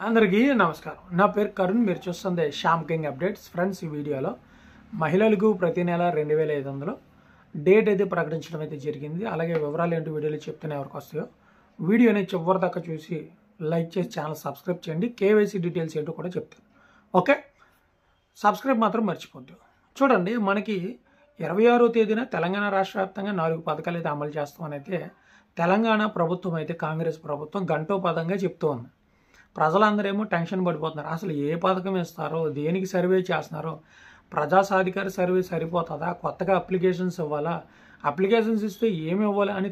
అందరికీ నమస్కారం. నా పేరు కరుణ్. మీరు చూస్తుంది శ్యామ్ కింగ్ అప్డేట్స్. ఫ్రెండ్స్, ఈ వీడియోలో మహిళలకు ప్రతి నెల 2500 డేట్ అయితే ప్రకటించడం అయితే జరిగింది. అలాగే వివరాలు ఏంటి వీడియోలో చెప్తూనే ఎవరికి వస్తాయో వీడియోని చివరి దాకా చూసి లైక్ చేసి ఛానల్ సబ్స్క్రైబ్ చేయండి. కేవైసీ డీటెయిల్స్ ఏంటో కూడా చెప్తాను. ఓకే, సబ్స్క్రైబ్ మాత్రం మర్చిపోద్దు. చూడండి, మనకి 26వ తేదీన తెలంగాణ రాష్ట్ర వ్యాప్తంగా 4 పథకాలు అయితే అమలు చేస్తామని అయితే తెలంగాణ ప్రభుత్వం అయితే కాంగ్రెస్ ప్రభుత్వం గంటోపదంగా చెప్తూ ఉంది. ప్రజలందరేమో టెన్షన్ పడిపోతున్నారు. అసలు ఏ పథకం ఇస్తారో, దేనికి సర్వే చేస్తున్నారో, ప్రజా సాధికార సర్వే సరిపోతుందా, కొత్తగా అప్లికేషన్స్ ఇవ్వాలా, అప్లికేషన్స్ ఇస్తే ఏమి ఇవ్వాలి అని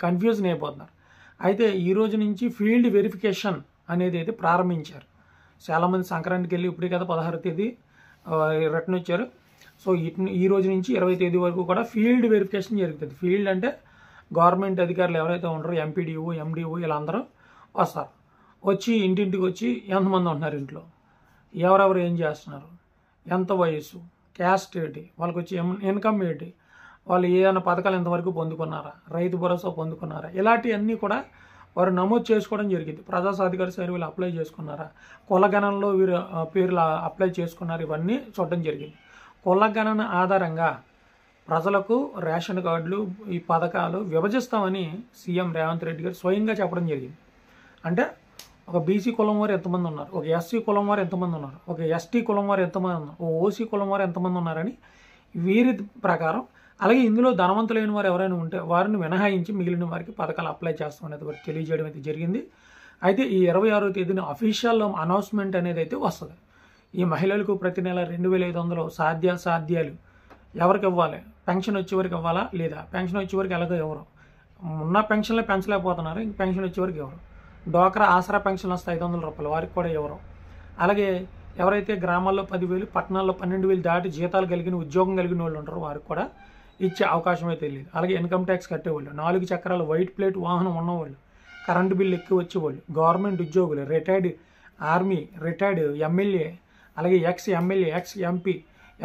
కన్ఫ్యూజన్ అయిపోతున్నారు. అయితే ఈ రోజు నుంచి ఫీల్డ్ వెరిఫికేషన్ అనేది అయితే ప్రారంభించారు. చాలామంది సంక్రాంతికి వెళ్ళి ఇప్పుడే కదా 16వ తేదీ రిటర్న్ వచ్చారు. సో ఈ రోజు నుంచి 20వ తేదీ వరకు కూడా ఫీల్డ్ వెరిఫికేషన్ జరుగుతుంది. ఫీల్డ్ అంటే గవర్నమెంట్ అధికారులు ఎవరైతే ఉంటారో ఎంపీడీఓ, ఎండిఓ వీళ్ళందరూ వస్తారు. వచ్చి ఇంటింటికి వచ్చి ఎంతమంది ఉంటున్నారు, ఇంట్లో ఎవరెవరు ఏం చేస్తున్నారు, ఎంత వయసు, క్యాస్ట్ ఏంటి, వాళ్ళకి వచ్చి ఇన్కమ్ ఏంటి, వాళ్ళు ఏదైనా పథకాలు ఎంతవరకు పొందుకున్నారా, రైతు భరోసా పొందుకున్నారా, ఇలాంటివన్నీ కూడా వారు నమోదు చేసుకోవడం జరిగింది. ప్రజా సాధికార సర్వేలు అప్లై చేసుకున్నారా, కులగణనలో వీరు పేర్లు అప్లై చేసుకున్నారు, ఇవన్నీ చూడడం జరిగింది. కులగణన ఆధారంగా ప్రజలకు రేషన్ కార్డులు, ఈ పథకాలు విభజిస్తామని సీఎం రేవంత్ రెడ్డి గారు స్వయంగా చెప్పడం జరిగింది. అంటే ఒక బీసీ కులం వారు ఎంతమంది ఉన్నారు, ఒక ఎస్సీ కులం వారు ఎంతమంది ఉన్నారు, ఒక ఎస్టీ కులం వారు ఎంతమంది ఉన్నారు, ఒక ఓసీ కులం వారు ఎంతమంది ఉన్నారని వీరి ప్రకారం, అలాగే ఇందులో ధనవంతులైన వారు ఎవరైనా ఉంటే వారిని మినహాయించి మిగిలిన వారికి పథకాలు అప్లై చేస్తామనేది వారికి తెలియజేయడం అయితే జరిగింది. అయితే ఈ 26వ తేదీన అఫీషియల్ అనౌన్స్మెంట్ అనేది అయితే వస్తుంది. ఈ మహిళలకు ప్రతి నెల 2500 సాధ్యాలు ఎవరికి ఇవ్వాలి, పెన్షన్ వచ్చేవరకు ఇవ్వాలా లేదా, పెన్షన్ వచ్చేవరకు ఎలాగో ఎవరు ఉన్న పెన్షన్లే పెంచలేకపోతున్నారు, ఇంక పెన్షన్ వచ్చేవరకు ఎవరు, డోక్రా ఆసరా పెన్షన్ వస్తే 500 రూపాయలు వారికి కూడా ఎవరు, అలాగే ఎవరైతే గ్రామాల్లో 10,000 పట్టణాల్లో 12,000 దాటి జీతాలు కలిగిన ఉద్యోగం కలిగిన వాళ్ళు ఉంటారో వారికి కూడా ఇచ్చే అవకాశమే తెలియదు. అలాగే ఇన్కమ్ ట్యాక్స్ కట్టేవాళ్ళు, 4 చక్రాల వైట్ ప్లేట్ వాహనం ఉన్నవాళ్ళు, కరెంటు బిల్లు ఎక్కువ వచ్చేవాళ్ళు, గవర్నమెంట్ ఉద్యోగులు, రిటైర్డ్ ఆర్మీ, రిటైర్డ్ ఎమ్మెల్యే, అలాగే ఎక్స్ ఎమ్మెల్యే, ఎక్స్ ఎంపీ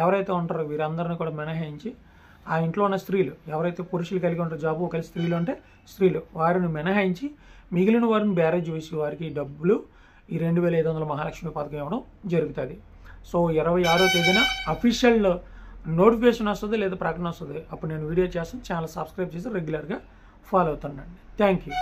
ఎవరైతే ఉంటారో వీరందరినీ కూడా మినహాయించి, ఆ ఇంట్లో ఉన్న స్త్రీలు ఎవరైతే పురుషులు కలిగి ఉంటారో జాబు కలిసి స్త్రీలు అంటే స్త్రీలు వారిని మినహాయించి మిగిలిన వారిని బ్యారేజ్ వేసి వారికి డబ్బులు ఈ 2500 మహాలక్ష్మి పథకం ఇవ్వడం జరుగుతుంది. సో 26వ తేదీన అఫీషియల్ నోటిఫికేషన్ వస్తుంది లేదా ప్రకటన వస్తుంది. అప్పుడు నేను వీడియో చేస్తాను. ఛానల్ సబ్స్క్రైబ్ చేసి రెగ్యులర్గా ఫాలో అవుతానండి. Thank you.